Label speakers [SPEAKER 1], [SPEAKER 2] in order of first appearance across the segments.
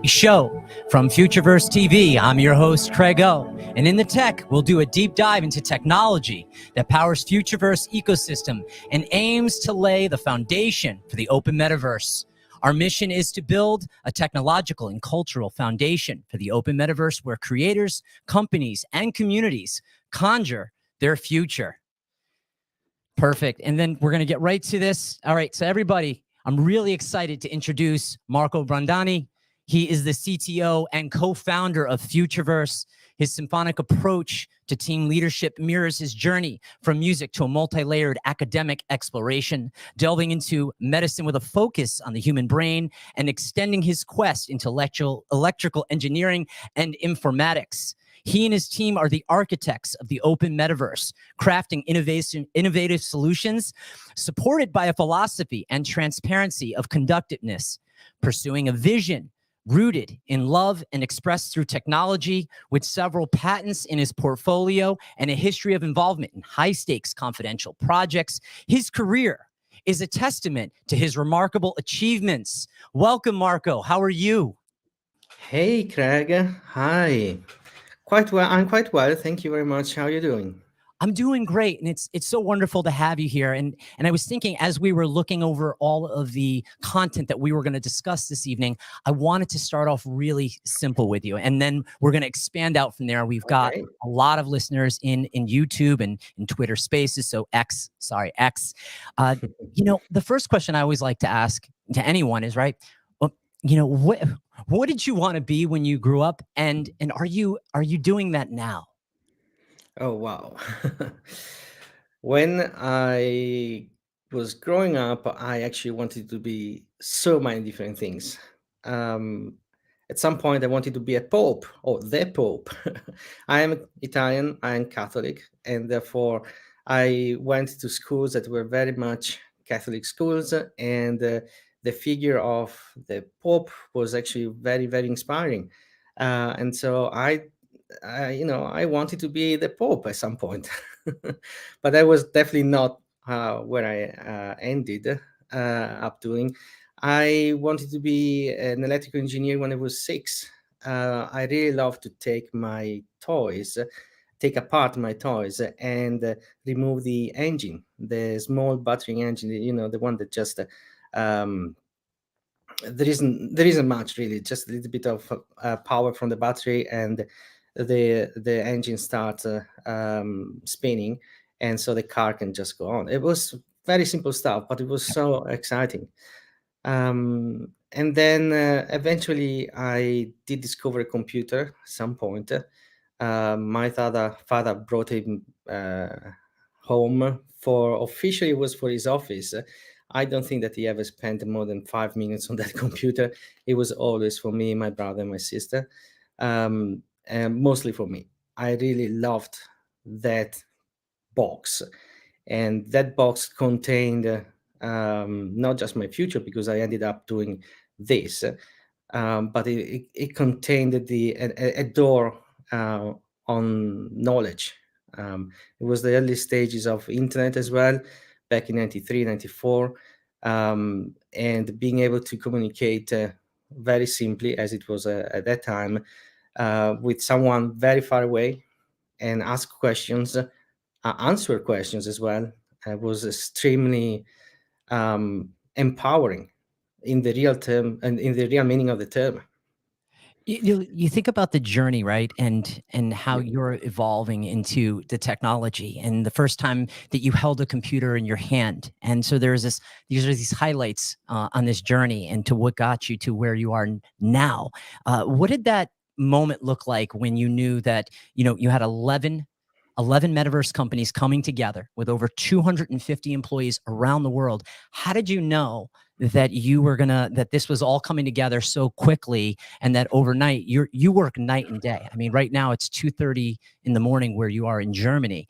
[SPEAKER 1] Show from Futureverse TV. I'm your host, Craig O. And in the tech, we'll do a deep dive into technology that powers Futureverse ecosystem and aims to lay the foundation for the open metaverse. Our mission is to build a technological and cultural foundation for the open metaverse where creators, companies, and communities conjure their future. Perfect. And then we're going to get right to this. All right. So everybody, I'm really excited to introduce Marco Brondani. He is the CTO and co-founder of Futureverse. His symphonic approach to team leadership mirrors his journey from music to a multi-layered academic exploration, delving into medicine with a focus on the human brain and extending his quest into electrical engineering and informatics. He and his team are the architects of the open metaverse, crafting innovative solutions supported by a philosophy and transparency of conductiveness, pursuing a vision rooted in love and expressed through technology, with several patents in his portfolio and a history of involvement in high-stakes confidential projects. His career is a testament to his remarkable achievements. Welcome, Marco. How are you?
[SPEAKER 2] Hey, Craig. Hi. Quite well. I'm quite well. Thank you very much. How are you doing?
[SPEAKER 1] I'm doing great, and it's so wonderful to have you here. And I was thinking, as we were looking over all of the content that we were going to discuss this evening, I wanted to start off really simple with you, and then we're going to expand out from there. We've got a lot of listeners in YouTube and in Twitter Spaces, so X. You know, the first question I always like to ask to anyone is, right? Well, you know, what did you want to be when you grew up, and are you doing that now?
[SPEAKER 2] Oh, wow. When I was growing up, I actually wanted to be so many different things. Um, at some point, I wanted to be a pope or the pope. I am Italian, I am Catholic, and therefore I went to schools that were very much Catholic schools, and the figure of the pope was actually very, very inspiring. And so I wanted to be the Pope at some point, but that was definitely not where I ended up doing. I wanted to be an electrical engineer when I was 6. I really love to take apart my toys and remove the engine, the small battery engine, the one that just um, there isn't much really, just a little bit of power from the battery, and the engine starts spinning, and so the car can just go on. It was very simple stuff, but it was so exciting. And then eventually I did discover a computer at some point. My father brought him home for, officially it was for his office. I don't think that he ever spent more than 5 minutes on that computer. It was always for me, my brother, and my sister, and mostly for me. I really loved that box, and that box contained not just my future, because I ended up doing this, but it contained a door on knowledge. It was the early stages of internet as well, back in 93, 94, and being able to communicate very simply, as it was at that time, with someone very far away, and ask questions, answer questions as well, was extremely empowering in the real term and in the real meaning of the term.
[SPEAKER 1] You think about the journey, right? And how you're evolving into the technology, and the first time that you held a computer in your hand. And so these are these highlights on this journey and to what got you to where you are now. What did that moment look like when you knew that, you had 11 metaverse companies coming together with over 250 employees around the world? How did you know that that this was all coming together so quickly, and that overnight you work night and day? I mean, right now it's 2:30 in the morning where you are in Germany.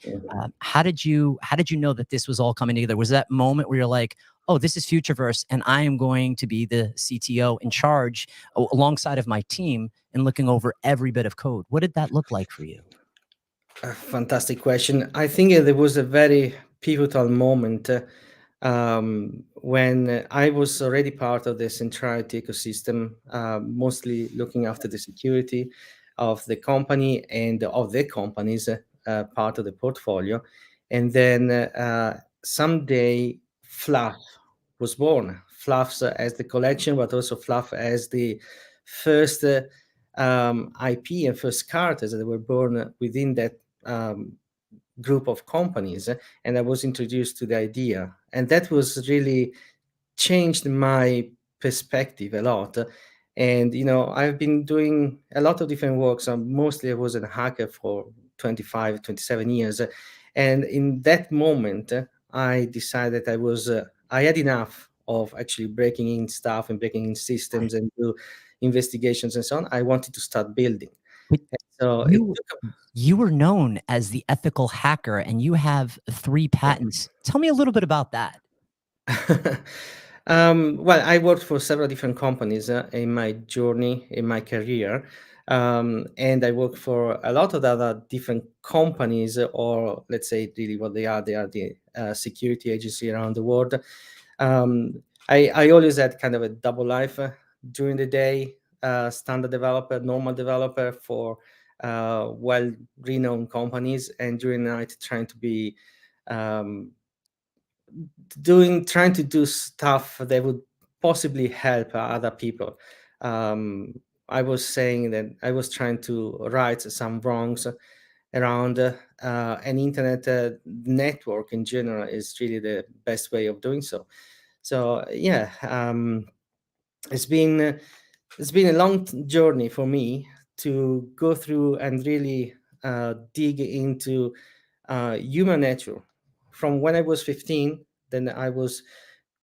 [SPEAKER 1] How did you know that this was all coming together? Was that moment where you're like, oh, this is Futureverse, and I am going to be the CTO in charge alongside of my team and looking over every bit of code? What did that look like for you?
[SPEAKER 2] A fantastic question. I think there was a very pivotal moment when I was already part of the centrality ecosystem, mostly looking after the security of the company and of the companies part of the portfolio. And then someday Fluff was born. Fluff as the collection, but also Fluff as the first IP and first characters that were born within that group of companies. And I was introduced to the idea, and that was really changed my perspective a lot. And I've been doing a lot of different works. Mostly I was a hacker for 25, 27 years, and in that moment I decided I had enough of actually breaking in stuff and breaking in systems and do investigations and so on. I wanted to start building.
[SPEAKER 1] But
[SPEAKER 2] And so it
[SPEAKER 1] you
[SPEAKER 2] took
[SPEAKER 1] you were known as the ethical hacker, and you have 3 patents. Tell me a little bit about that.
[SPEAKER 2] Well, I worked for several different companies in my journey, in my career. And I worked for a lot of other different companies, or let's say really what they are the security agency around the world. I always had kind of a double life during the day, standard developer, normal developer for well-renowned companies, and during the night trying to be um, trying to do stuff that would possibly help other people. um, I was saying that I was trying to right some wrongs around an internet network in general is really the best way of doing so. So yeah, it's been it's been a long journey for me to go through and really dig into human nature. From when I was 15, then I was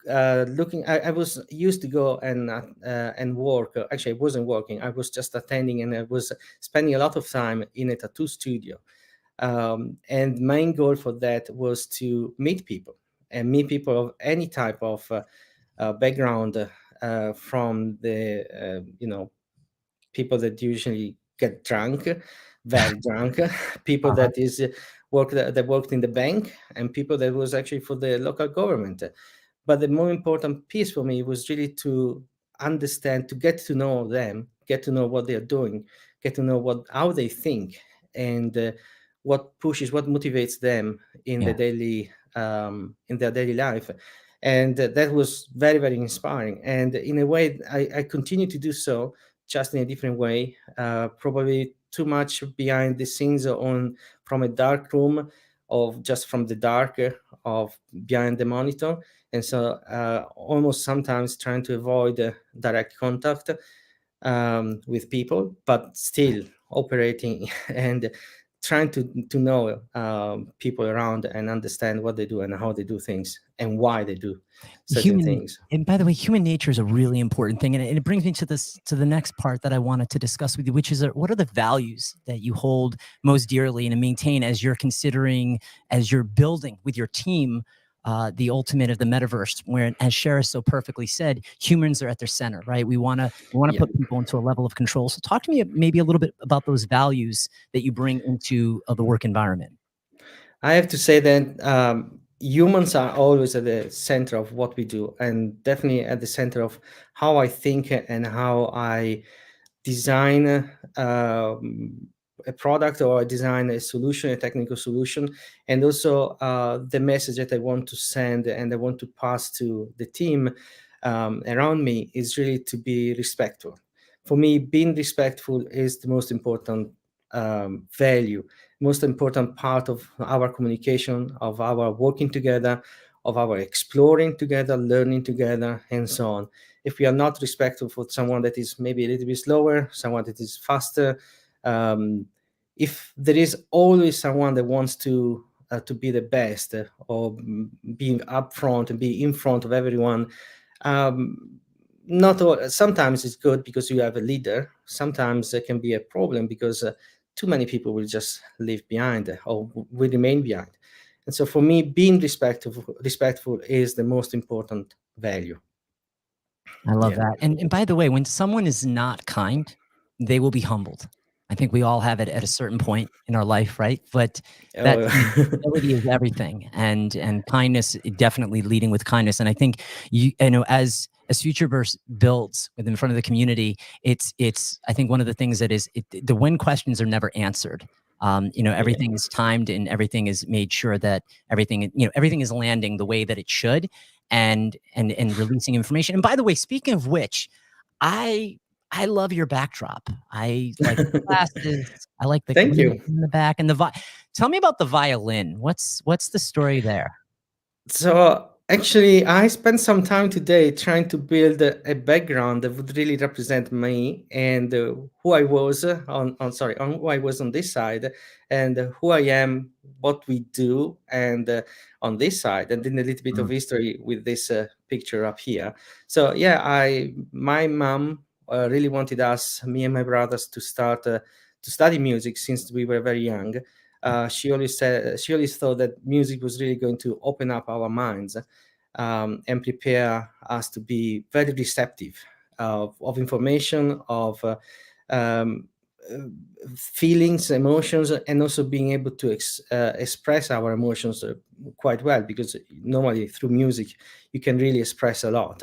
[SPEAKER 2] looking. I was used to go and work. Actually, I wasn't working. I was just attending, and I was spending a lot of time in a tattoo studio. And main goal for that was to meet people, and meet people of any type of background, from the people that usually get drunk, very drunk, people
[SPEAKER 1] Uh-huh.
[SPEAKER 2] that is that worked in the bank, and people that was actually for the local government. But the more important piece for me was really to understand, to get to know them, get to know what they are doing, get to know how they think, and what motivates them in the
[SPEAKER 1] Yeah.
[SPEAKER 2] daily in their daily life. And that was very, very inspiring. And in a way, I continue to do so, just in a different way, probably too much behind the scenes on from a dark room, of just from the dark of behind the monitor. And so almost sometimes trying to avoid direct contact with people, but still operating and trying to know people around and understand what they do and how they do things and why they do certain
[SPEAKER 1] Human
[SPEAKER 2] things.
[SPEAKER 1] and by the way, human nature is a really important thing, and it brings me to the next part that I wanted to discuss with you, which is what are the values that you hold most dearly and maintain as you're considering, as you're building with your team, the ultimate of the metaverse, where, as Shara so perfectly said, humans are at their center, right? We want to
[SPEAKER 2] Yeah.
[SPEAKER 1] put people into a level of control. So talk to me maybe a little bit about those values that you bring into the work environment.
[SPEAKER 2] I have to say that humans are always at the center of what we do, and definitely at the center of how I think and how I design a product, or I design a solution, a technical solution, and also the message that I want to send and I want to pass to the team around me is really to be respectful. For me, being respectful is the most important value, most important part of our communication, of our working together, of our exploring together, learning together, and so on. If we are not respectful for someone that is maybe a little bit slower, someone that is faster, if there is always someone that wants to be the best, or being upfront and be in front of everyone, um, not all, sometimes it's good because you have a leader. Sometimes there can be a problem because too many people will just leave behind, or will remain behind. And so for me, being respectful is the most important value.
[SPEAKER 1] I love
[SPEAKER 2] Yeah.
[SPEAKER 1] that. And by the way, when someone is not kind, they will be humbled. I think we all have it at a certain point in our life, right? But that
[SPEAKER 2] Oh,
[SPEAKER 1] ability is everything, and kindness, definitely leading with kindness. And I think you know, as Futureverse builds within front of the community, it's I think one of the things that is the when questions are never answered. You know,
[SPEAKER 2] yeah.
[SPEAKER 1] everything is timed and everything is made sure that everything, you know, everything is landing the way that it should, and releasing information. And by the way, speaking of which, I I love your backdrop. I like the glasses. I like the
[SPEAKER 2] Thank
[SPEAKER 1] green
[SPEAKER 2] you.
[SPEAKER 1] in the back and tell me about the violin. What's the story there?
[SPEAKER 2] So actually, I spent some time today trying to build a background that would really represent me and who I was on who I was on this side, and who I am, what we do, and on this side, and then a little bit of
[SPEAKER 1] Mm,
[SPEAKER 2] history with this picture up here. So yeah, I my mom really wanted us, me and my brothers, to start to study music since we were very young. She always thought that music was really going to open up our minds and prepare us to be very receptive of information, of um, uh, feelings, emotions, and also being able to express our emotions quite well, because normally through music you can really express a lot.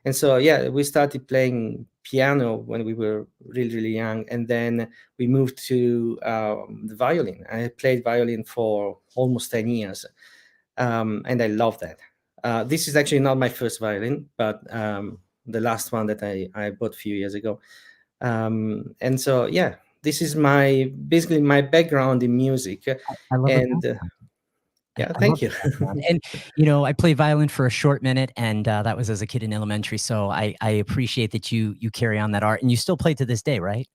[SPEAKER 2] And so yeah, we started playing piano when we were really really young, and then we moved to the violin. I played violin for almost 10 years, and I love that. This is actually not my first violin, but the last one that I bought a few years ago. And so, yeah, this is my basically my background in music.
[SPEAKER 1] I love the
[SPEAKER 2] And
[SPEAKER 1] background.
[SPEAKER 2] yeah,
[SPEAKER 1] I love
[SPEAKER 2] thank you.
[SPEAKER 1] the background. And you know, I played violin for a short minute, and that was as a kid in elementary. So I appreciate that you carry on that art, and you still play to this day, right?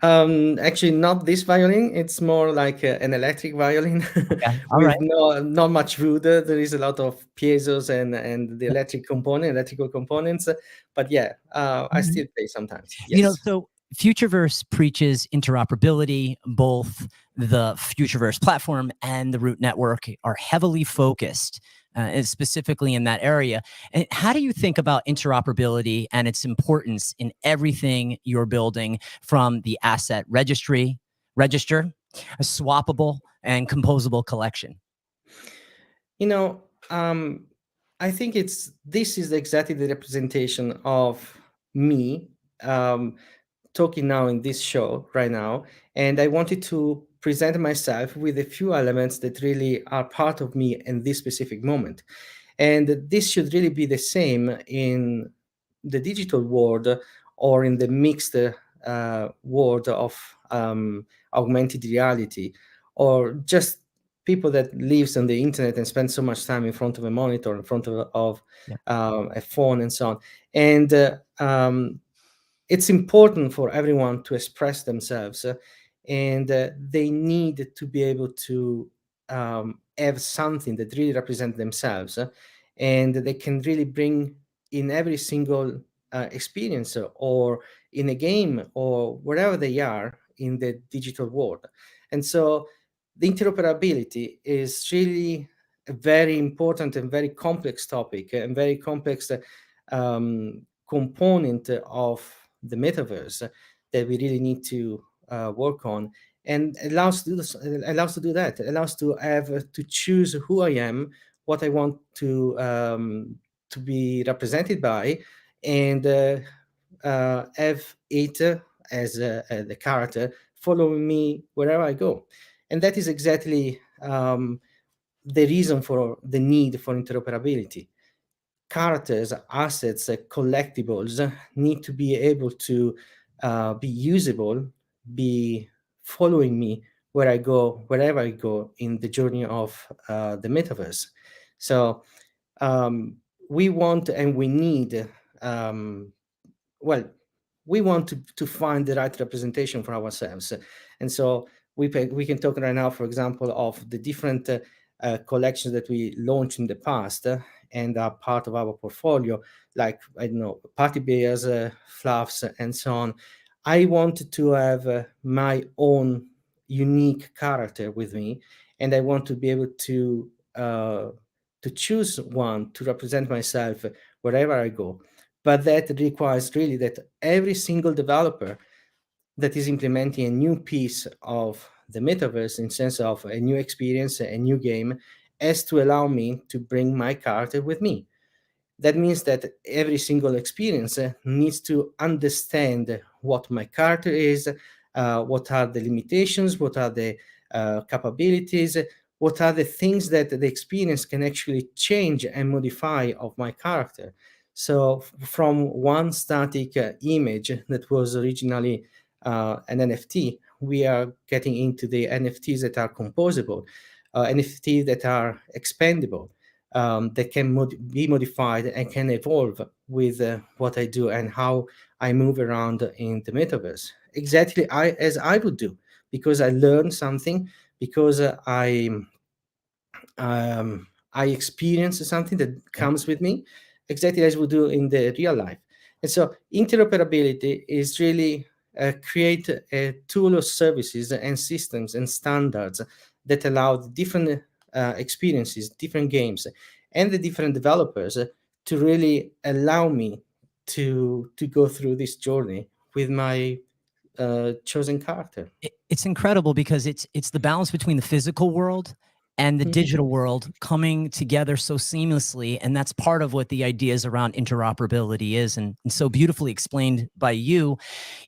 [SPEAKER 2] Actually, not this violin. It's more like an electric violin
[SPEAKER 1] Okay. All
[SPEAKER 2] with
[SPEAKER 1] right.
[SPEAKER 2] not much wood. There is a lot of piezo's and the electrical components. But yeah, I
[SPEAKER 1] Mhm.
[SPEAKER 2] still play sometimes.
[SPEAKER 1] You know,
[SPEAKER 2] Yes.
[SPEAKER 1] so Futureverse preaches interoperability. Both the Futureverse platform and the Root network are heavily focused, and specifically in that area. And how do you think about interoperability and its importance in everything you're building, from the asset register, a swappable and composable collection?
[SPEAKER 2] You know, I think this is exactly the representation of me. Um, Talking now in this show right now, and I wanted to present myself with a few elements that really are part of me in this specific moment. And this should really be the same in the digital world, or in the mixed world of augmented reality, or just people that lives on the internet and spend so much time in front of a monitor, in front of
[SPEAKER 1] Yeah.
[SPEAKER 2] a phone and so on. And it's important for everyone to express themselves, and they need to be able to have something that really represents themselves, and they can really bring in every single experience, or in a game, or wherever they are in the digital world. And so the interoperability is really a very important and very complex topic, and very complex component of the metaverse that we really need to work on, and allows to do this, allows to do that, allows to have to choose who I am, what I want to be represented by, and have it as the character following me wherever I go. And that is exactly the reason for the need for interoperability. Characters, assets, collectibles need to be able to be usable, be following me where I go, wherever I go in the journey of the metaverse. So um, we want and we need, well, we want to find the right representation for ourselves. And so we can talk right now, for example, of the different collections that we launched in the past, and are part of our portfolio, like, I don't know, party bears, fluffs, and so on. I want to have my own unique character with me, and I want to be able to choose one to represent myself wherever I go. But that requires really that every single developer that is implementing a new piece of the metaverse in sense of a new experience, a new game, has to allow me to bring my character with me. That means that every single experience needs to understand what my character is, what are the limitations, what are the capabilities, what are the things that the experience can actually change and modify of my character. So from one static image that was originally an NFT, we are getting into the NFTs that are composable, NFTs that are expandable, that can be modified and can evolve with what I do and how I move around in the metaverse. Exactly as I would do, because I learn something, because I experience something that
[SPEAKER 1] Yeah.
[SPEAKER 2] comes with me, exactly as we do in the real life. And so interoperability is really create a tool of services and systems and standards that allow the different experiences, different games, and the different developers to really allow me to go through this journey with my chosen character.
[SPEAKER 1] It's incredible because it's the balance between the physical world and the
[SPEAKER 2] Mhm.
[SPEAKER 1] digital world coming together so seamlessly, and that's part of what the ideas around interoperability is, and so beautifully explained by you.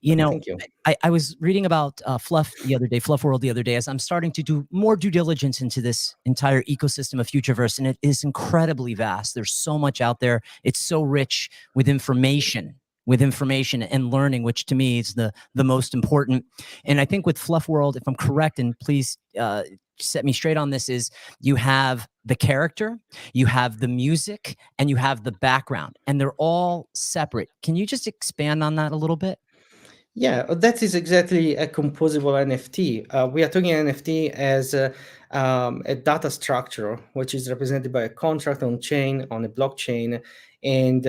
[SPEAKER 1] You know,
[SPEAKER 2] Thank you.
[SPEAKER 1] I was reading about Fluff the other day, Fluff World the other day, as I'm starting to do more due diligence into this entire ecosystem of Futureverse, and it is incredibly vast. There's so much out there. It's so rich with information and learning, which to me is the most important. And I think with Fluff World, if I'm correct, and please set me straight on this, is you have the character, you have the music, and you have the background, and they're all separate. Can you just expand on that a little bit?
[SPEAKER 2] Yeah, that is exactly a composable NFT. We are talking NFT as a data structure, which is represented by a contract on chain, on a blockchain. And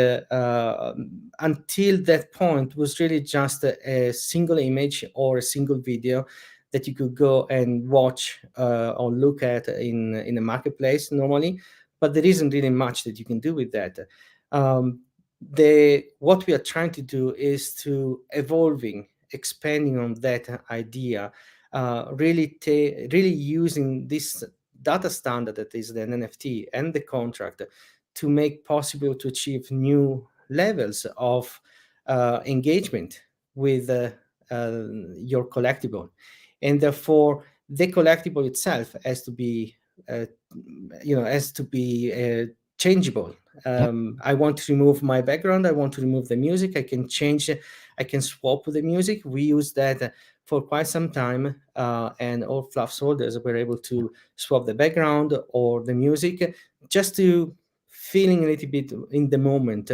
[SPEAKER 2] until that point, was really just a single image or a single video that you could go and watch or look at in a marketplace normally. But there isn't really much that you can do with that. Um, the what we are trying to do is to evolving, expanding on that idea, really using this data standard that is the NFT and the contract to make possible to achieve new levels of engagement with your collectible. And therefore the collectible itself has to be uh, has to be changeable.
[SPEAKER 1] Yep.
[SPEAKER 2] I want to remove my background. I want to remove the music. I can change. I can swap the music. We use that for quite some time, and all fluff holders were able to swap the background or the music just to feeling a little bit in the moment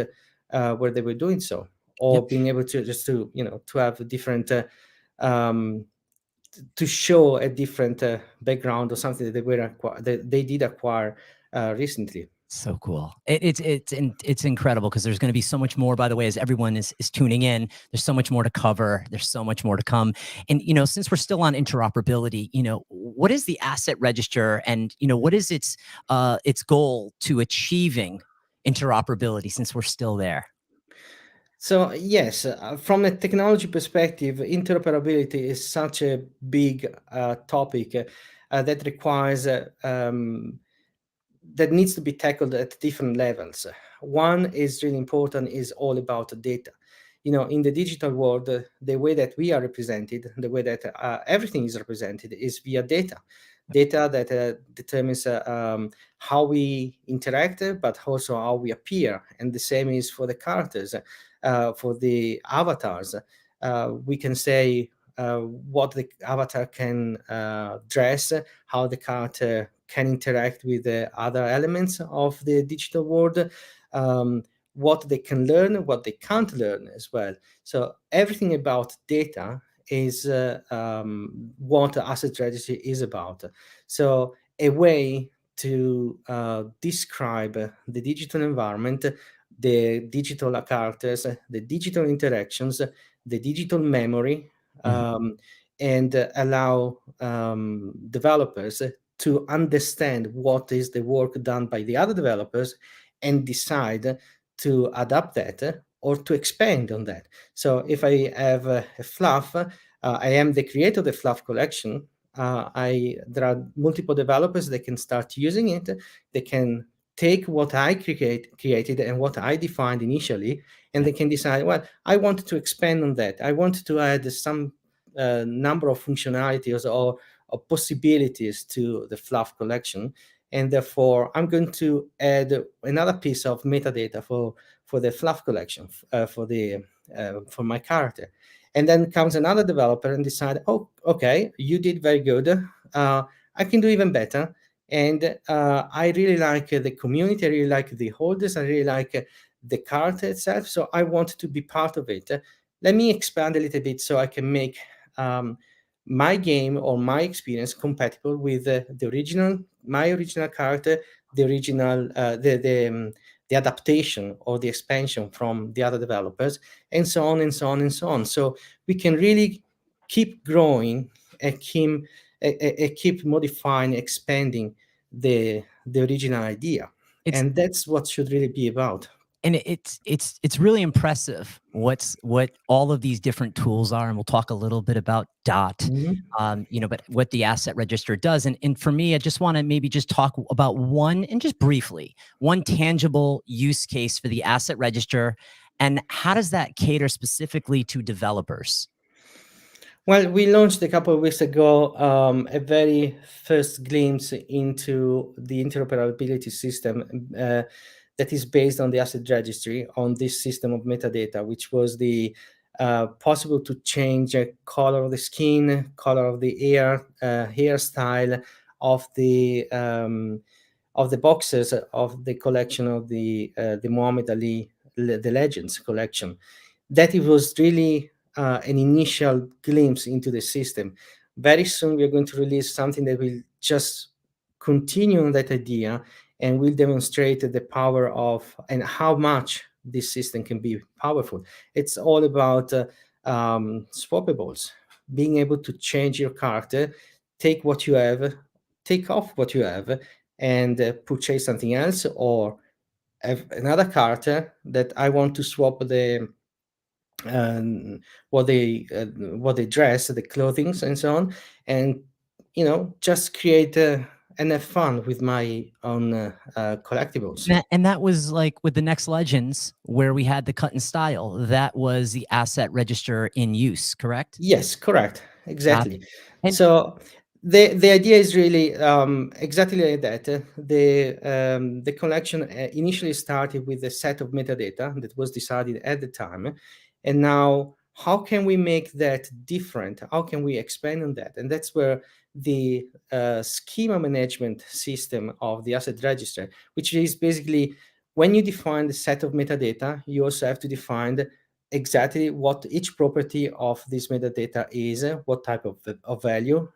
[SPEAKER 2] where they were doing so,
[SPEAKER 1] Yep.
[SPEAKER 2] or being able to just to to have a different. Um, to show a different background or something that they did acquire recently.
[SPEAKER 1] So cool. It's incredible because there's going to be so much more. By the way, as everyone is tuning in, there's so much more to cover. There's so much more to come. And since we're still on interoperability, what is the asset register, and what is its goal to achieving interoperability? Since we're still there.
[SPEAKER 2] So yes, from a technology perspective, interoperability is such a big topic that requires that needs to be tackled at different levels. One is really important, is all about data. In the digital world, the way that we are represented, the way that everything is represented is via data. Data that determines how we interact, but also how we appear. And the same is for the characters, for the avatars. We can say what the avatar can dress, how the character can interact with the other elements of the digital world, what they can learn, what they can't learn as well. So everything about data is what asset registry is about. So a way to describe the digital environment, the digital characters, the digital interactions, the digital memory,
[SPEAKER 1] Mhm.
[SPEAKER 2] and allow developers to understand what is the work done by the other developers and decide to adapt that or to expand on that. So if I have a fluff, I am the creator of the Fluff collection. There are multiple developers that can start using it. They can take what I created and what I defined initially, and they can decide, well, I want to expand on that. I want to add some number of functionalities or possibilities to the Fluff collection, and therefore I'm going to add another piece of metadata for the Fluff collection for my character. And then comes another developer and decide, oh, okay, you did very good. I can do even better. And I really like the community. I really like the holders. I really like the character itself. So I want to be part of it. Let me expand a little bit so I can make my game or my experience compatible with my original character, the original, the adaptation or the expansion from the other developers, and so on and so on and so on. So we can really keep growing and keep modifying, expanding the original idea. And that's what should really be about.
[SPEAKER 1] And it's really impressive what all of these different tools are, and we'll talk a little bit about Dot, but what the asset register does. And for me, I just want to maybe just talk about one tangible use case for the asset register, and how does that cater specifically to developers?
[SPEAKER 2] Well, we launched a couple of weeks ago a very first glimpse into the interoperability system that is based on the asset registry, on this system of metadata, which was the possible to change color of the skin, color of the hair, hairstyle of the boxes of the collection of the Muhammad Ali, the Legends collection. That it was really an initial glimpse into the system. Very soon, we are going to release something that will just continue on that idea and will demonstrate the power of and how much this system can be powerful. It's all about swappables, being able to change your character, take what you have, take off what you have, and purchase something else, or have another character that I want to swap the what they dress, the clothing, and so on, and just create and have fun with my own collectibles.
[SPEAKER 1] And that was like with the Next Legends, where we had the cut and style. That was the asset register in use, correct?
[SPEAKER 2] Yes, correct, exactly.
[SPEAKER 1] And
[SPEAKER 2] So the idea is really exactly like that. The collection initially started with a set of metadata that was decided at the time, and now how can we make that different? How can we expand on that? And that's where the schema management system of the asset register, which is basically when you define the set of metadata, you also have to define exactly what each property of this metadata is, what type of value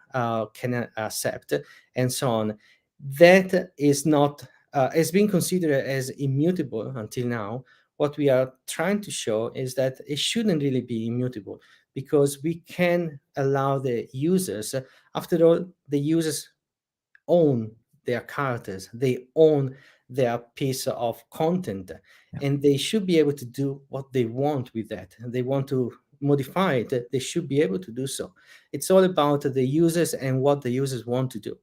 [SPEAKER 2] can accept, and so on. That is not has been considered as immutable until now. What we are trying to show is that it shouldn't really be immutable, because we can allow the users, after all, the users own their characters, they own their piece of content, and they should be able to do what they want with that. They want to modify it, they should be able to do so. It's all about the users and what the users want to do.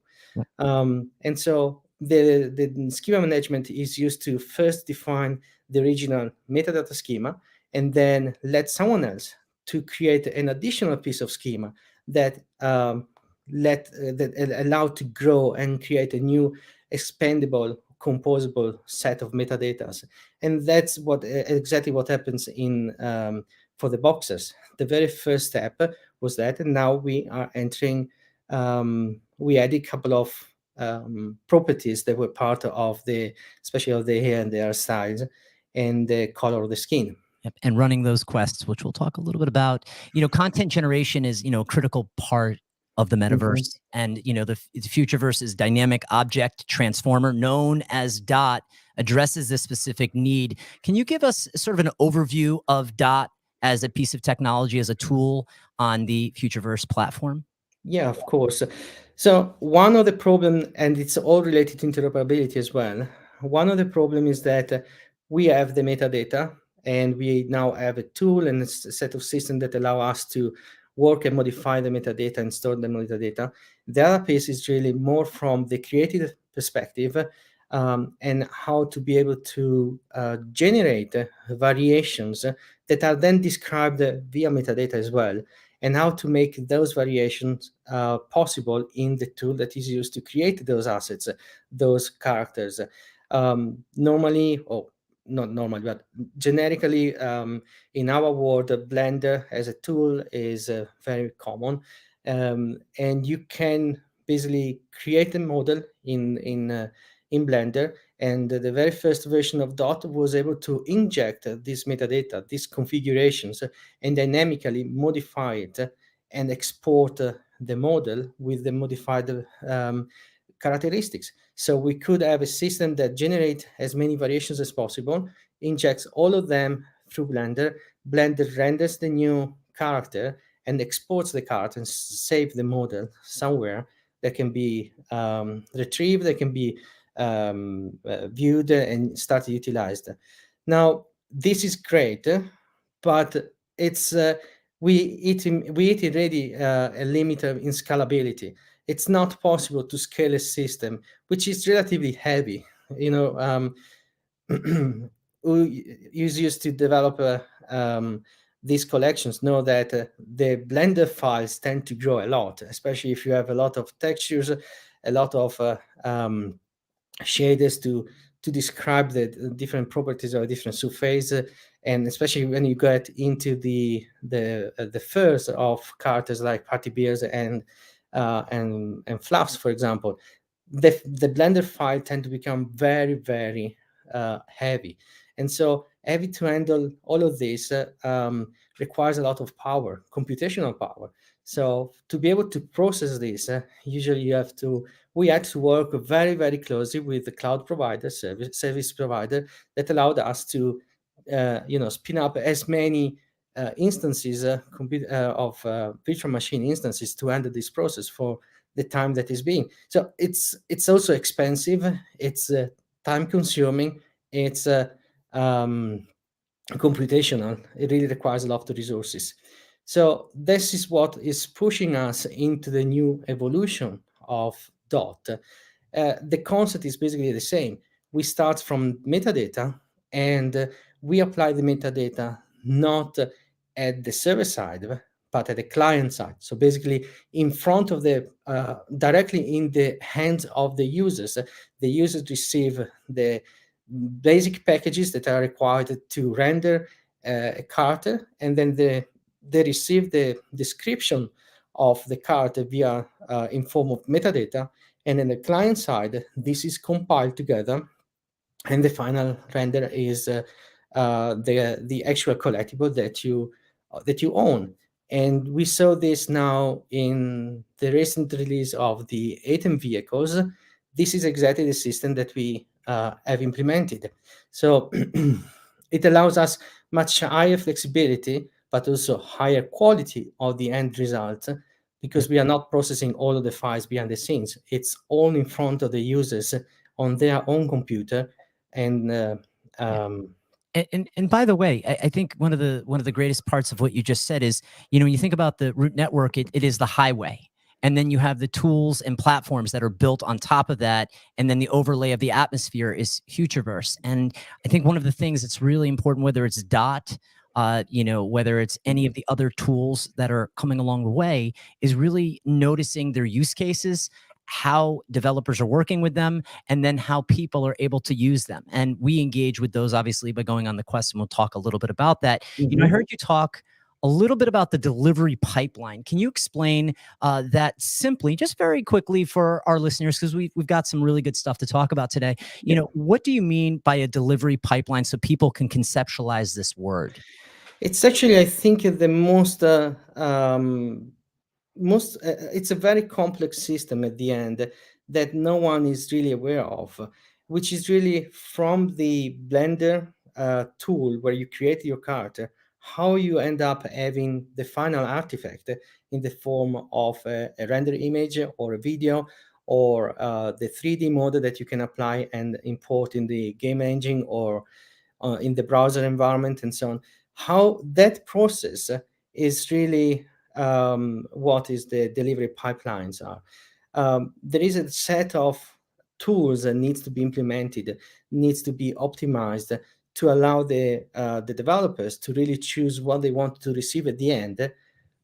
[SPEAKER 2] And so the schema management is used to first define the original metadata schema, and then let someone else to create an additional piece of schema that that allowed to grow and create a new expandable, composable set of metadatas. And that's what exactly what happens in for the boxes. The very first step was that, and now we are entering. We added a couple of properties that were part of the, especially of the hair and the hairstyles and the color of the skin.
[SPEAKER 1] Yep. And running those quests, which we'll talk a little bit about. Content generation is, a critical part of the metaverse. And, the Futureverse's dynamic object transformer, known as Dot, addresses this specific need. Can you give us sort of an overview of Dot as a piece of technology, as a tool on the Futureverse platform?
[SPEAKER 2] Yeah, of course. So one of the problem, and it's all related to interoperability as well. One of the problem is that we have the metadata, and we now have a tool and a set of systems that allow us to work and modify the metadata and store the metadata. The other piece is really more from the creative perspective, and how to be able to generate variations that are then described via metadata as well, and how to make those variations possible in the tool that is used to create those assets, those characters. Normally, or not normally, but generically, in our world, Blender as a tool is very common, and you can basically create a model in Blender. And the very first version of Dot was able to inject this metadata, these configurations, and dynamically modify it and export the model with the modified characteristics. So we could have a system that generates as many variations as possible, injects all of them through Blender. Blender renders the new character and exports the character and save the model somewhere that can be retrieved, that can be viewed and start utilized. Now, this is great, but it's we hit already a limit in scalability. It's not possible to scale a system which is relatively heavy. You know, who used to develop these collections know that the Blender files tend to grow a lot, especially if you have a lot of textures, a lot of shaders to describe the different properties of a different surface, and especially when you get into the furs of characters like party bears and fluffs, for example, the Blender file tend to become very, very heavy, and so having to handle all of this requires a lot of power, computational power. So to be able to process this, usually we had to work very, very closely with the cloud provider, service provider, that allowed us to, spin up as many instances of virtual machine instances to handle this process for the time that is being. So it's also expensive. It's time consuming. It's computational. It really requires a lot of resources. So this is what is pushing us into the new evolution of Dot. The concept is basically the same. We start from metadata, and we apply the metadata not at the server side, but at the client side. So basically, in front of directly in the hands of the users, the users receive the basic packages that are required to render a card, and then they receive the description of the card via in form of metadata, and on the client side, this is compiled together, and the final render is the actual collectible that you own. And we saw this now in the recent release of the ATEM vehicles. This is exactly the system that we have implemented. So it allows us much higher flexibility, but also higher quality of the end result, because we are not processing all of the files behind the scenes. It's all in front of the users on their own computer. And
[SPEAKER 1] And by the way, I think one of the greatest parts of what you just said is, when you think about the root network, it is the highway. And then you have the tools and platforms that are built on top of that. And then the overlay of the atmosphere is Futureverse. And I think one of the things that's really important, whether it's Dot, whether it's any of the other tools that are coming along the way, is really noticing their use cases, how developers are working with them, and then how people are able to use them. And we engage with those obviously by going on the quest, and we'll talk a little bit about that. I heard you talk a little bit about the delivery pipeline. Can you explain that simply, just very quickly for our listeners, because we've got some really good stuff to talk about today. What do you mean by a delivery pipeline, so people can conceptualize this word?
[SPEAKER 2] It's actually, I think, the most it's a very complex system at the end that no one is really aware of, which is really from the Blender tool where you create your card, how you end up having the final artifact in the form of a render image or a video, or the 3D model that you can apply and import in the game engine or in the browser environment, and so on. How that process is really what is the delivery pipelines are. There is a set of tools that needs to be implemented, needs to be optimized to allow the developers to really choose what they want to receive at the end.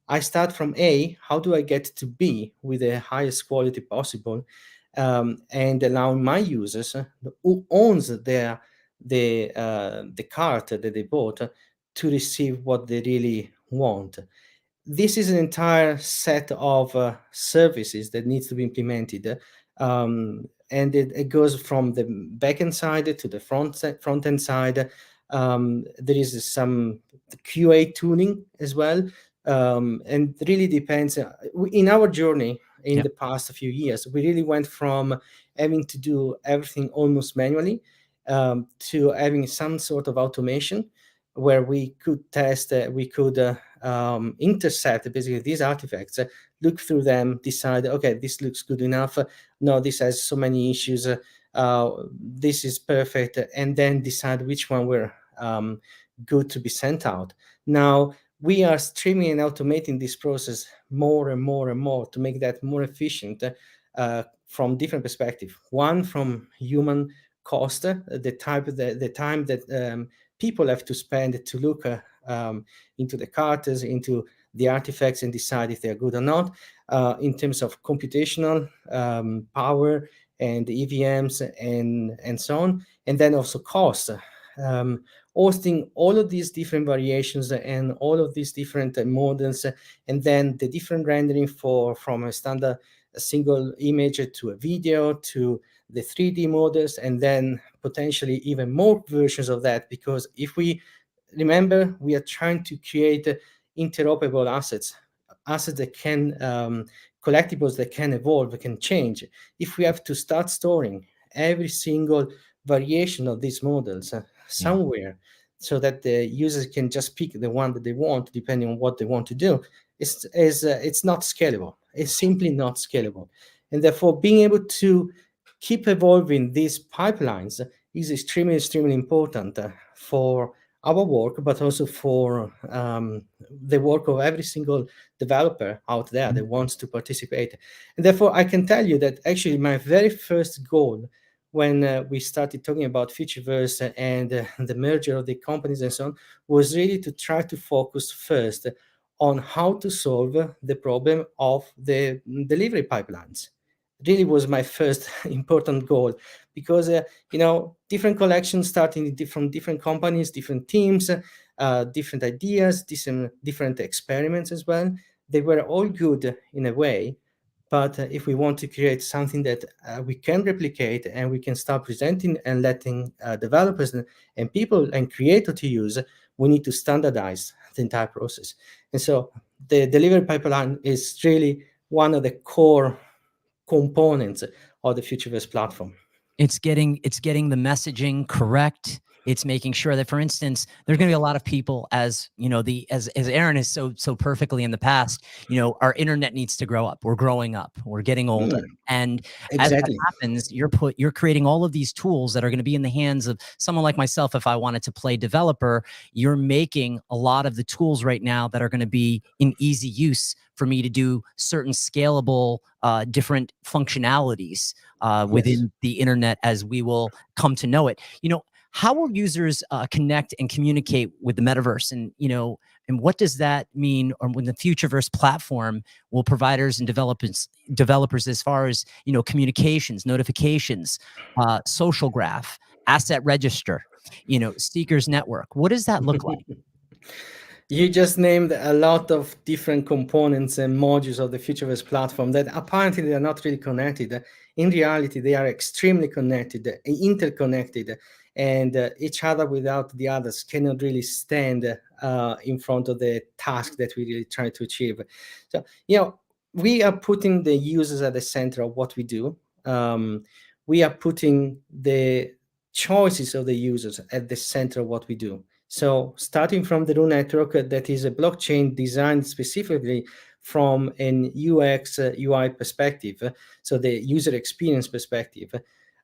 [SPEAKER 2] I start from A, how do I get to B with the highest quality possible, and allowing my users who owns the cart that they bought to receive what they really want. This is an entire set of services that needs to be implemented, and it goes from the backend side to the front end side. There is some QA tooling as well, and really depends. In our journey in
[SPEAKER 1] Yeah.
[SPEAKER 2] the past few years, we really went from having to do everything almost manually, to having some sort of automation where we could test, we could intercept basically these artifacts, look through them, decide, okay, this looks good enough. No, this has so many issues. This is perfect, and then decide which one were good to be sent out. Now we are streaming and automating this process more and more and more to make that more efficient, from different perspectives. One, from human cost, the time that people have to spend to look into the carters, into the artifacts, and decide if they're good or not, in terms of computational power and EVMs and so on, and then also cost. Hosting all of these different variations and all of these different models, and then the different rendering from a standard a single image to a video to the 3D models, and then potentially even more versions of that. Because if we remember, we are trying to create interoperable assets that can, collectibles that can evolve, can change. If we have to start storing every single variation of these models
[SPEAKER 1] Yeah.
[SPEAKER 2] somewhere, so that the users can just pick the one that they want depending on what they want to do, it's not scalable. It's simply not scalable. And therefore, being able to keep evolving these pipelines is extremely, extremely important for our work, but also for the work of every single developer out there that wants to participate. And therefore, I can tell you that actually my very first goal when we started talking about Futureverse and the merger of the companies and so on, was really to try to focus first on how to solve the problem of the delivery pipelines. Really was my first important goal, because different collections starting from different companies, different teams, different ideas, different experiments as well. They were all good in a way, but if we want to create something that we can replicate and we can start presenting and letting developers and people and creators to use, we need to standardize the entire process. And so the delivery pipeline is really one of the core components of the Futureverse platform.
[SPEAKER 1] It's getting the messaging correct. It's making sure that, for instance, there's going to be a lot of people, as you know, as Aaron has so perfectly in the past, our internet needs to grow up. We're growing up. We're getting older. And as that
[SPEAKER 2] Exactly.
[SPEAKER 1] happens, you're creating all of these tools that are going to be in the hands of someone like myself. If I wanted to play developer, you're making a lot of the tools right now that are going to be in easy use for me to do certain scalable, different functionalities within the internet as we will come to know it. How will users connect and communicate with the metaverse? And what does that mean when the Futureverse platform will providers and developers as far as, communications, notifications, social graph, asset register, seekers network? What does that look like?
[SPEAKER 2] You just named a lot of different components and modules of the Futureverse platform that apparently they are not really connected. In reality, they are extremely connected, interconnected, and each other without the others cannot really stand in front of the task that we really try to achieve. So, we are putting the users at the center of what we do. We are putting the choices of the users at the center of what we do. So starting from the Rune network, that is a blockchain designed specifically from an UX UI perspective, so the user experience perspective,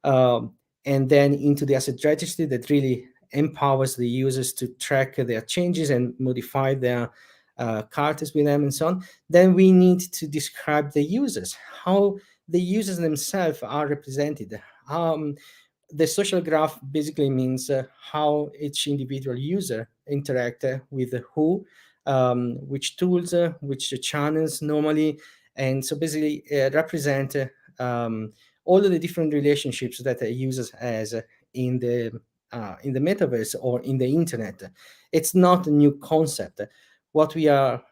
[SPEAKER 2] and then into the asset registry that really empowers the users to track their changes and modify their cards with them and so on. Then we need to describe the users, how the users themselves are represented. The social graph basically means how each individual user interact with who, which tools, which channels normally, and so basically represent all of the different relationships that a user has in the metaverse or in the internet. It's not a new concept. What we are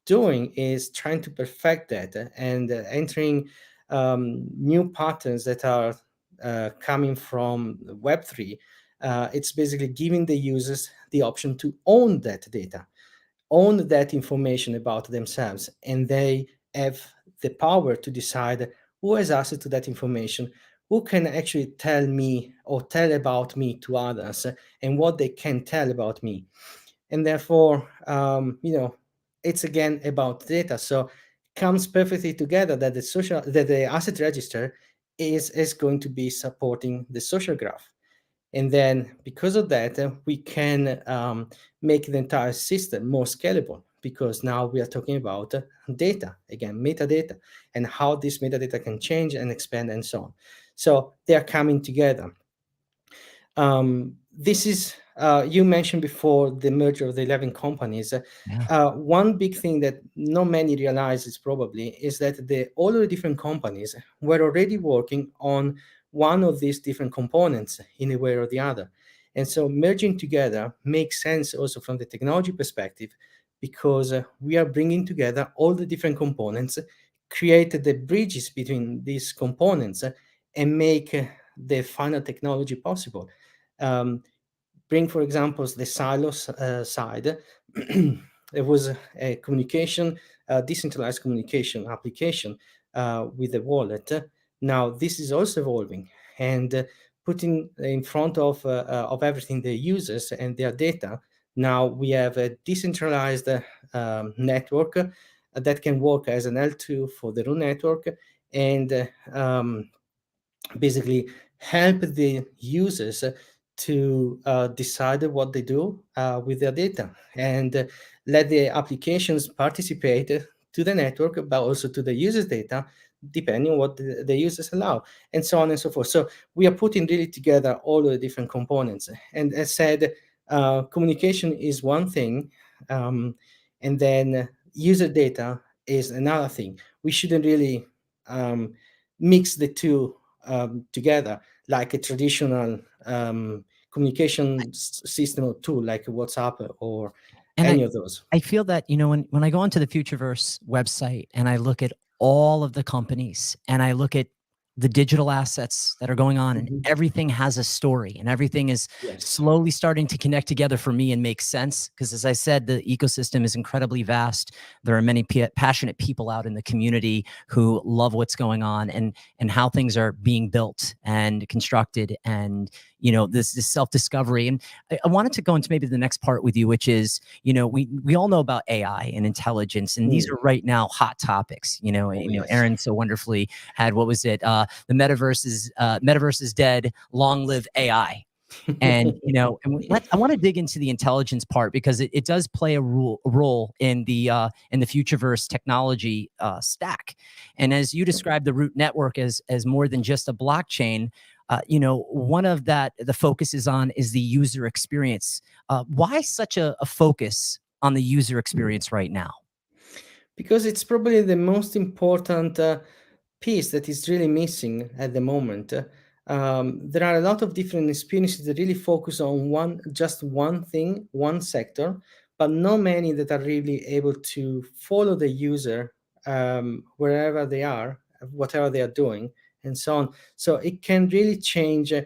[SPEAKER 2] doing is trying to perfect that and entering new patterns that are coming from Web3. It's basically giving the users the option to own that data, own that information about themselves, and they have the power to decide who has access to that information, who can actually tell me or tell about me to others, and what they can tell about me. And therefore, it's again about data. So comes perfectly together that the asset register is going to be supporting the social graph. And then because of that, we can make the entire system more scalable, because now we are talking about data, again, metadata, and how this metadata can change and expand and so on. So they are coming together. This is, you mentioned before the merger of the 11 companies.
[SPEAKER 1] Yeah.
[SPEAKER 2] One big thing that not many realize is probably is that all of the different companies were already working on one of these different components in a way or the other. And so merging together makes sense also from the technology perspective, because we are bringing together all the different components, create the bridges between these components, and make the final technology possible. Um, Bring, for example, the silos side. There was a communication, decentralized communication application with the wallet. Now this is also evolving, and putting in front of everything the users and their data. Now we have a decentralized network that can work as an L2 for the root network, and basically help the users to decide what they do with their data, and let the applications participate to the network, but also to the users' data, depending on what the users allow, and so on and so forth. So we are putting really together all the different components. And as said, communication is one thing, and then user data is another thing. We shouldn't really mix the two together, like a traditional communication system or tool like WhatsApp or
[SPEAKER 1] And
[SPEAKER 2] any of those.
[SPEAKER 1] I feel that, when I go onto the Futureverse website and I look at all of the companies and I look at the digital assets that are going on, and
[SPEAKER 2] Mhm.
[SPEAKER 1] everything has a story and everything is
[SPEAKER 2] Yes.
[SPEAKER 1] slowly starting to connect together for me and make sense. Because as I said, the ecosystem is incredibly vast. There are many passionate people out in the community who love what's going on, and how things are being built and constructed, and this self-discovery. And I wanted to go into maybe the next part with you, which is, we all know about AI and intelligence, and these
[SPEAKER 2] Mm.
[SPEAKER 1] are right now hot topics.
[SPEAKER 2] Oh, yes.
[SPEAKER 1] Aaron so wonderfully had, what was it? The metaverse is dead. Long live AI. And I want to dig into the intelligence part, because it does play a role in the Futureverse technology stack. And as you described the root network as more than just a blockchain, one of the focuses on is the user experience. Why such a focus on the user experience right now?
[SPEAKER 2] Because it's probably the most important piece that is really missing at the moment. There are a lot of different experiences that really focus on just one thing, one sector, but not many that are really able to follow the user wherever they are, whatever they are doing, and so on. So it can really change a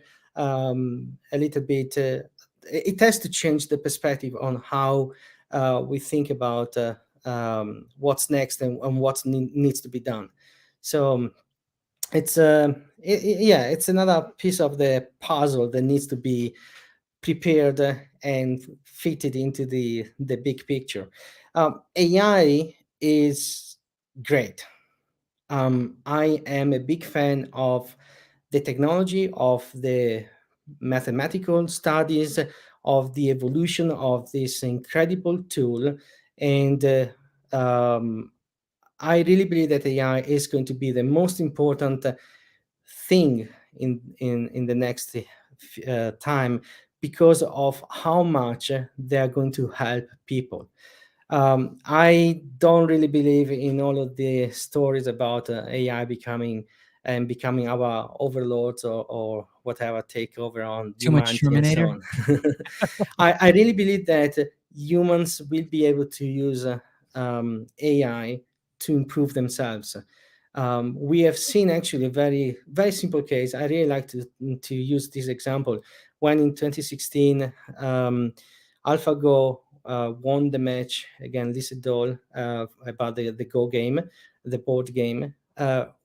[SPEAKER 2] little bit. It has to change the perspective on how we think about what's next and what needs to be done. So it's yeah, it's another piece of the puzzle that needs to be prepared and fitted into the big picture. AI is great. I am a big fan of the technology, of the mathematical studies, of the evolution of this incredible tool. And um, I really believe that AI is going to be the most important thing in the next time, because of how much they are going to help people. I don't really believe in all of the stories about AI becoming our overlords, or whatever, take over on
[SPEAKER 1] Too much
[SPEAKER 2] humanity and so
[SPEAKER 1] Terminator.
[SPEAKER 2] on. I really believe that humans will be able to use AI to improve themselves. We have seen actually a very very simple case. I really like to use this example. When in 2016, AlphaGo won the match against Lisa Doll about the Go game, the board game.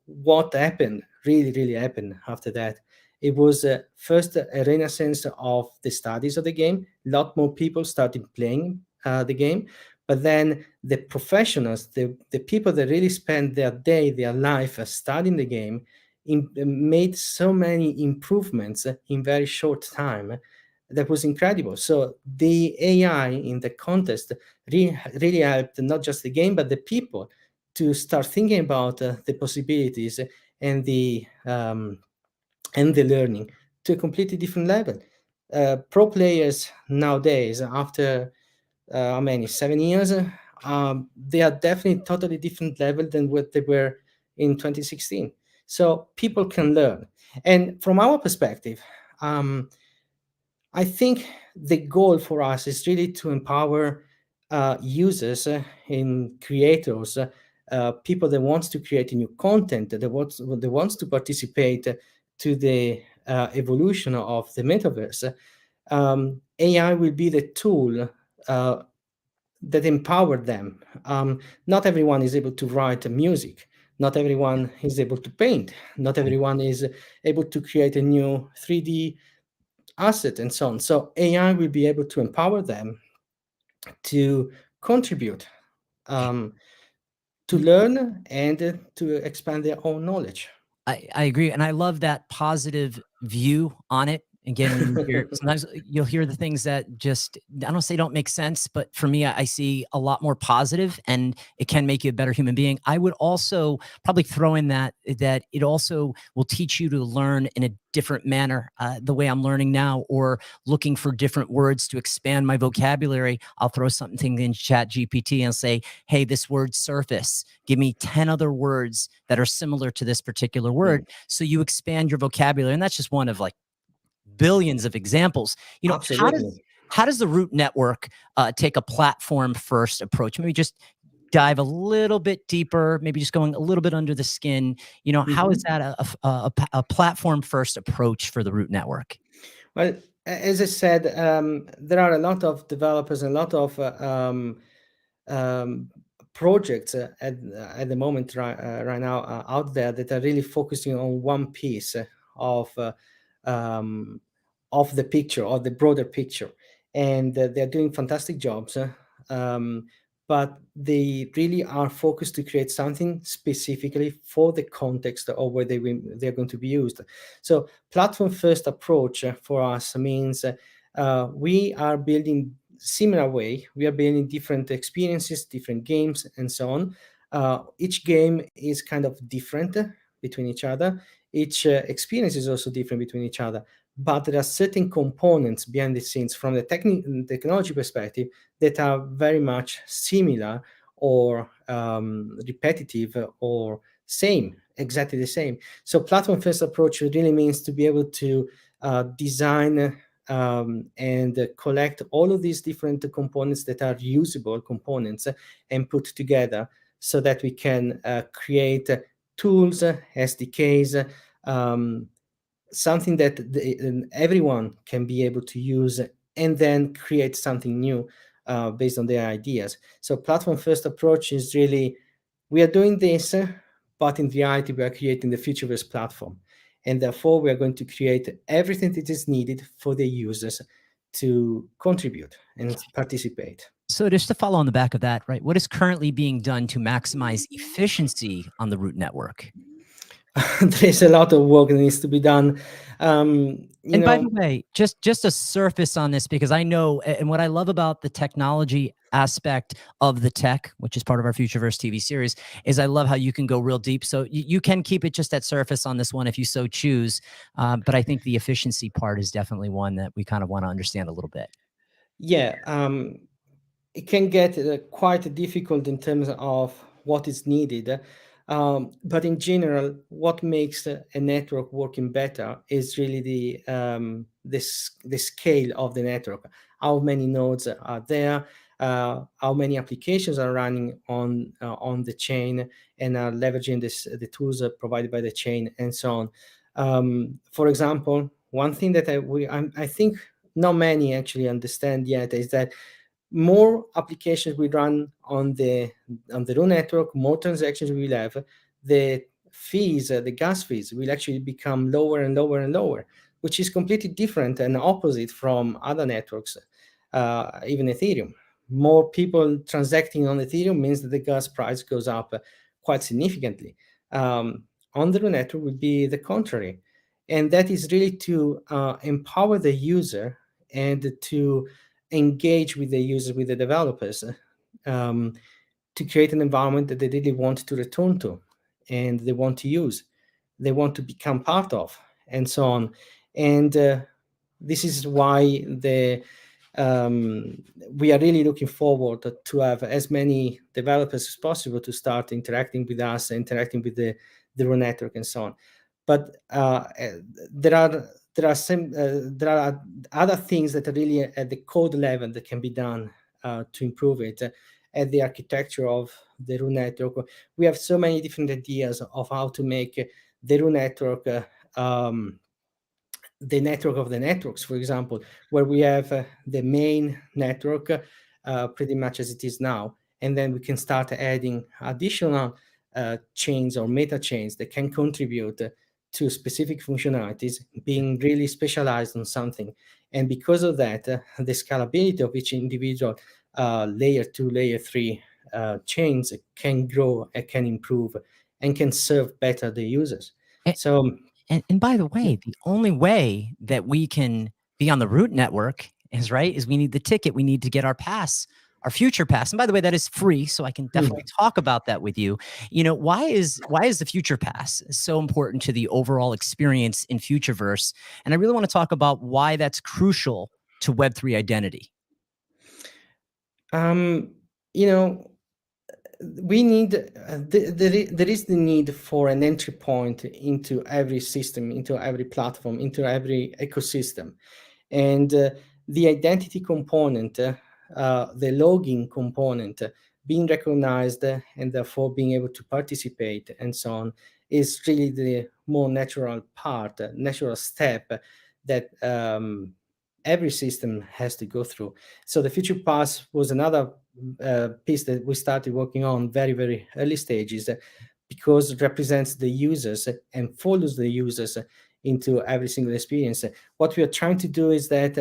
[SPEAKER 2] What happened, really happened after that? It was first a renaissance of the studies of the game. A lot more people started playing the game, but then the professionals, the people that really spend their day, their life studying the game, made so many improvements in very short time. That was incredible. So the AI in the contest really helped not just the game, but the people to start thinking about the possibilities and the learning to a completely different level. Pro players nowadays, after how many 7 years, they are definitely totally different level than what they were in 2016. So people can learn, and from our perspective, um, I think the goal for us is really to empower users and creators, people that wants to create new content, that wants to participate to the evolution of the metaverse. AI will be the tool that empower them. Not everyone is able to write music. Not everyone is able to paint. Not everyone is able to create a new 3D asset and so on. So AI will be able to empower them to contribute, um, to learn, and to expand their own knowledge.
[SPEAKER 1] I agree, and I love that positive view on it. Again, when you hear sometimes you'll hear the things that just I don't say don't make sense, but for me, I see a lot more positive, and it can make you a better human being. I would also probably throw in that it also will teach you to learn in a different manner, the way I'm learning now, or looking for different words to expand my vocabulary. I'll throw something in Chat GPT and say, "Hey, this word surface. Give me 10 other words that are similar to this particular word."
[SPEAKER 2] Mm,
[SPEAKER 1] So you expand your vocabulary, and that's just one of like billions of examples. How does
[SPEAKER 2] absolutely.
[SPEAKER 1] the Root Network take a platform first approach? Maybe just dive a little bit deeper, maybe just going a little bit under the skin. How is
[SPEAKER 2] Mhm.
[SPEAKER 1] that a platform first approach for the Root Network?
[SPEAKER 2] Well, as I said, there are a lot of developers and a lot of um, projects at the moment right now out there that are really focusing on one piece of uh, um, of the picture, of the broader picture, and they're doing fantastic jobs. Um, but they really are focused to create something specifically for the context of where they're going to be used. So platform first approach for us means we are building similar way. We are building different experiences, different games, and so on. Each game is kind of different between each other. Each experience is also different between each other. But there are certain components behind the scenes from the technology perspective that are very much similar or repetitive or same, exactly the same. So platform first approach really means to be able to design and collect all of these different components that are usable components and put together so that we can create tools, SDKs, something that everyone can be able to use and then create something new based on their ideas. So platform first approach is really, we are doing this, but in reality, we are creating the Futureverse platform. And therefore, we are going to create everything that is needed for the users to contribute and participate.
[SPEAKER 1] So just to follow on the back of that, right? What is currently being done to maximize efficiency on the Root Network?
[SPEAKER 2] There's a lot of work that needs to be done. You
[SPEAKER 1] And by the
[SPEAKER 2] know,
[SPEAKER 1] way, just a surface on this, because I know, and what I love about the technology aspect of the tech, which is part of our Futureverse TV series, is I love how you can go real deep. So you can keep it just at surface on this one if you so choose. But I think the efficiency part is definitely one that we kind of want to understand a little bit.
[SPEAKER 2] Yeah, it can get quite difficult in terms of what is needed. But in general, what makes a network working better is really the scale of the network. How many nodes are there? How many applications are running on the chain and are leveraging the tools provided by the chain, and so on. For example, one thing that I think not many actually understand yet is that more applications we run on the root network, more transactions we will have, the fees, the gas fees will actually become lower and lower and lower, which is completely different and opposite from other networks, even Ethereum. More people transacting on Ethereum means that the gas price goes up quite significantly. On the root network would be the contrary. And that is really to empower the user and to engage with the users, with the developers, um, to create an environment that they really want to return to and they want to use, they want to become part of, and so on. And this is why we are really looking forward to have as many developers as possible to start interacting with us, interacting with the raw network, and so on. But there are there are other things that are really at the code level that can be done to improve it. At the architecture of the root network, we have so many different ideas of how to make the root network the network of the networks, for example, where we have the main network pretty much as it is now, and then we can start adding additional chains or meta chains that can contribute to specific functionalities, being really specialized on something. And because of that, the scalability of each individual layer 2, layer 3 chains can grow and can improve and can serve better the users.
[SPEAKER 1] And,
[SPEAKER 2] So
[SPEAKER 1] and by the way, the only way that we can be on the root network is we need the ticket. We need to get our pass, our future pass. And by the way, that is free, so I can definitely talk about that with you. Why is the future pass so important to the overall experience in Futureverse? And I really want to talk about why that's crucial to Web3 identity.
[SPEAKER 2] You know, we need there is the need for an entry point into every system, into every platform, into every ecosystem. And the identity component, the login component, being recognized and therefore being able to participate and so on, is really the more natural part, natural step that every system has to go through. So the Future Pass was another piece that we started working on very, very early stages, because it represents the users and follows the users into every single experience. What we are trying to do is that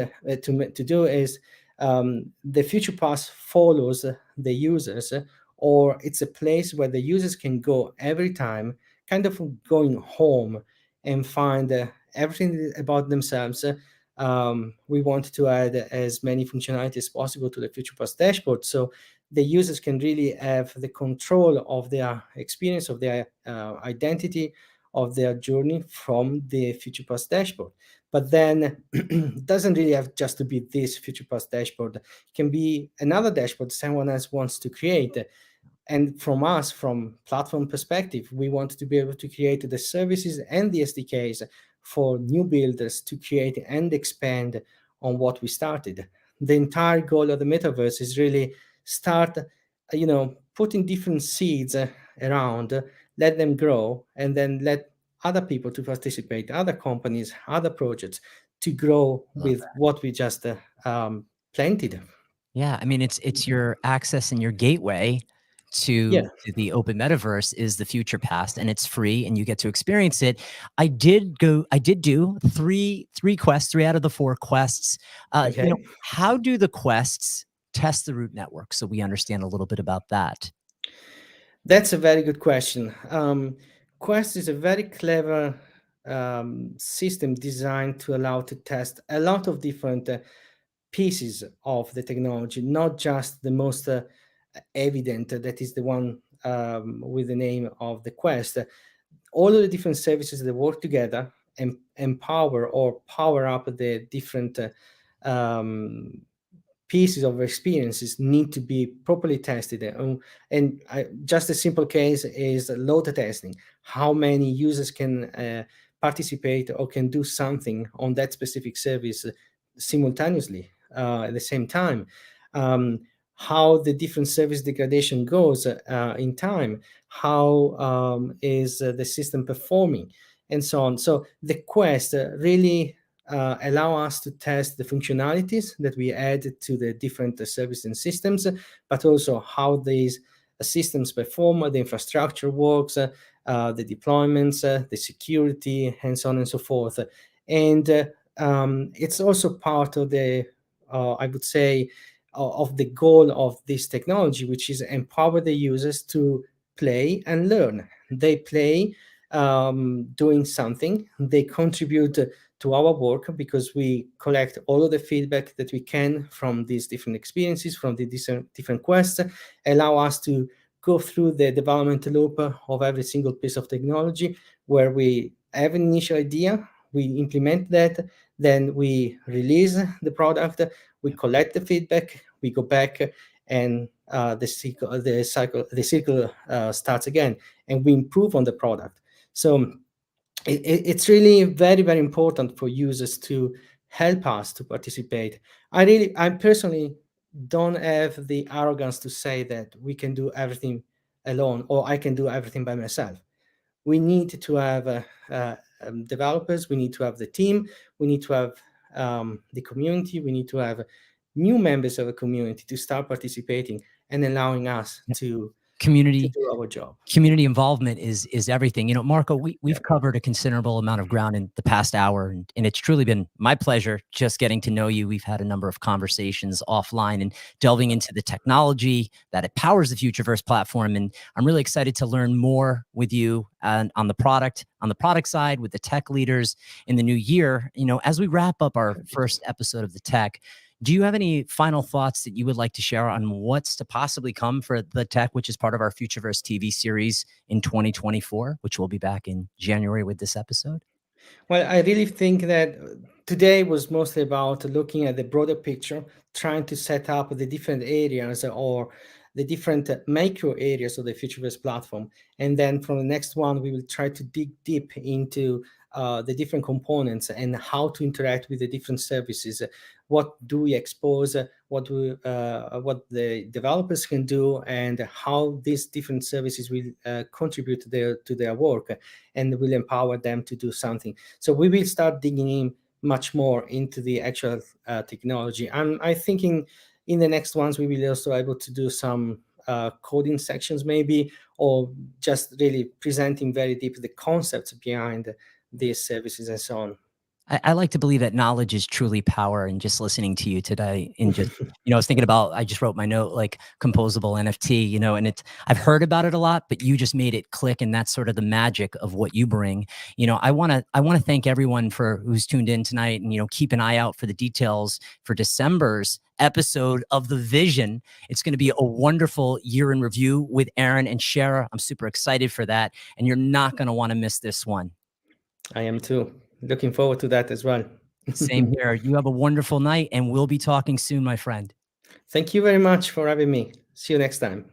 [SPEAKER 2] the Future Pass follows the users, or it's a place where the users can go every time, kind of going home and find everything about themselves. We want to add as many functionalities as possible to the Future Pass dashboard, so the users can really have the control of their experience, of their identity, of their journey from the Future Pass dashboard. But then it doesn't really have just to be this Future Pass dashboard. It can be another dashboard someone else wants to create. And from us, from platform perspective, we want to be able to create the services and the SDKs for new builders to create and expand on what we started. The entire goal of the metaverse is really start, putting different seeds around, let them grow, and then let other people to participate, other companies, other projects to grow with what we just planted.
[SPEAKER 1] Yeah, I mean, it's your access and your gateway to the open metaverse is the Future Pass, and it's free, and you get to experience it. I did do three quests, 3 out of the 4 quests.
[SPEAKER 2] Okay.
[SPEAKER 1] How do the quests test the root network, so we understand a little bit about that?
[SPEAKER 2] That's a very good question. Quest is a very clever system designed to allow to test a lot of different pieces of the technology, not just the most evident, that is the one with the name of the Quest. All of the different services that work together and empower or power up the different um, pieces of experiences need to be properly tested. Just a simple case is load testing. How many users can participate or can do something on that specific service simultaneously at the same time? How the different service degradation goes in time? How is the system performing? And so on. So the Quest really allow us to test the functionalities that we add to the different services and systems, but also how these systems perform, the infrastructure works, the deployments, the security, and so on and so forth. And it's also part of the, I would say, of the goal of this technology, which is empower the users to play and learn. They play doing something, they contribute to our work because we collect all of the feedback that we can from these different experiences, from the different quests, allow us to go through the development loop of every single piece of technology, where we have an initial idea, we implement that, then we release the product, we collect the feedback, we go back, and the circle starts again, and we improve on the product. So it's really very, very important for users to help us to participate. I personally don't have the arrogance to say that we can do everything alone or I can do everything by myself. We need to have developers, we need to have the team, we need to have the community, we need to have new members of the community to start participating and allowing us to
[SPEAKER 1] Community
[SPEAKER 2] do our job.
[SPEAKER 1] community involvement is everything. You know, Marco, we've covered a considerable amount of ground in the past hour, and it's truly been my pleasure just getting to know you. We've had a number of conversations offline and delving into the technology that it powers the Futureverse platform. And I'm really excited to learn more with you on the product side, with the tech leaders in the new year. You know, as we wrap up our first episode of the tech, do you have any final thoughts that you would like to share on what's to possibly come for the tech, which is part of our Futureverse TV series in 2024, which will be back in January with this episode?
[SPEAKER 2] Well, I really think that today was mostly about looking at the broader picture, trying to set up the different areas or the different micro areas of the Futureverse platform. And then from the next one, we will try to dig deep into the different components and how to interact with the different services. What do we expose? What the developers can do, and how these different services will contribute to their work, and will empower them to do something. So we will start digging in much more into the actual technology. And I thinking in the next ones we will also able to do some coding sections maybe, or just really presenting very deep the concepts behind these services and so on.
[SPEAKER 1] I like to believe that knowledge is truly power. And just listening to you today, and just, you know, I was thinking about, I just wrote my note, like composable NFT, you know, and I've heard about it a lot, but you just made it click. And that's sort of the magic of what you bring. You know, I want to thank everyone for who's tuned in tonight, and, you know, keep an eye out for the details for December's episode of The Vision. It's going to be a wonderful year in review with Aaron and Shara. I'm super excited for that. And you're not going to want to miss this one.
[SPEAKER 2] I am too. Looking forward to that as well.
[SPEAKER 1] Same here. You have a wonderful night, and we'll be talking soon, my friend.
[SPEAKER 2] Thank you very much for having me. See you next time.